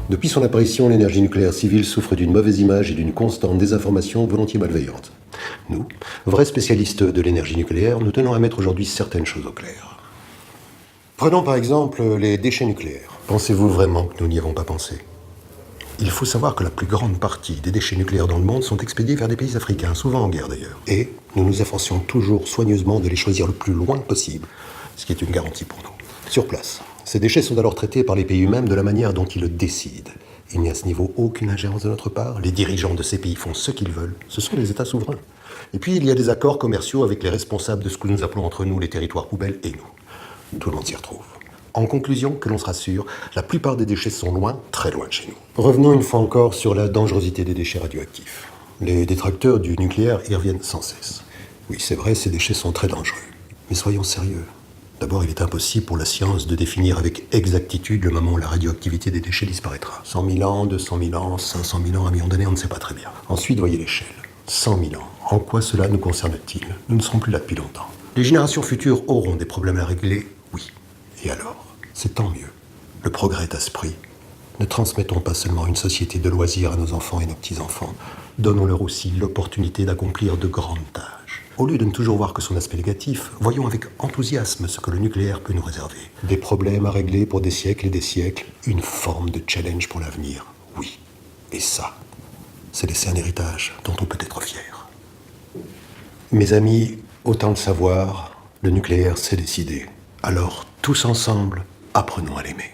Depuis son apparition, l'énergie nucléaire civile souffre d'une mauvaise image et d'une constante désinformation volontiers malveillante. Nous, vrais spécialistes de l'énergie nucléaire, nous tenons à mettre aujourd'hui certaines choses au clair. Prenons par exemple les déchets nucléaires. Pensez-vous vraiment que nous n'y avons pas pensé ? Il faut savoir que la plus grande partie des déchets nucléaires dans le monde sont expédiés vers des pays africains, souvent en guerre d'ailleurs. Et nous nous efforcions toujours soigneusement de les choisir le plus loin possible, ce qui est une garantie pour nous. Sur place, ces déchets sont alors traités par les pays eux-mêmes de la manière dont ils le décident. Il n'y a à ce niveau aucune ingérence de notre part. Les dirigeants de ces pays font ce qu'ils veulent. Ce sont des États souverains. Et puis il y a des accords commerciaux avec les responsables de ce que nous appelons entre nous les territoires poubelles et nous. Tout le monde s'y retrouve. En conclusion, que l'on se rassure, la plupart des déchets sont loin, très loin de chez nous. Revenons une fois encore sur la dangerosité des déchets radioactifs. Les détracteurs du nucléaire y reviennent sans cesse. Oui, c'est vrai, ces déchets sont très dangereux. Mais soyons sérieux. D'abord, il est impossible pour la science de définir avec exactitude le moment où la radioactivité des déchets disparaîtra. 100 000 ans, 200 000 ans, 500 000 ans, 1 million d'années, on ne sait pas très bien. Ensuite, voyez l'échelle. 100 000 ans. En quoi cela nous concerne-t-il ? Nous ne serons plus là depuis longtemps. Les générations futures auront des problèmes à régler, oui. Et alors ? C'est tant mieux. Le progrès est à ce prix. Ne transmettons pas seulement une société de loisirs à nos enfants et nos petits-enfants. Donnons-leur aussi l'opportunité d'accomplir de grandes tâches. Au lieu de ne toujours voir que son aspect négatif, voyons avec enthousiasme ce que le nucléaire peut nous réserver. Des problèmes à régler pour des siècles et des siècles, une forme de challenge pour l'avenir, oui. Et ça, c'est laisser un héritage dont on peut être fier. Mes amis, autant le savoir, le nucléaire, c'est décidé. Alors, tous ensemble, apprenons à l'aimer.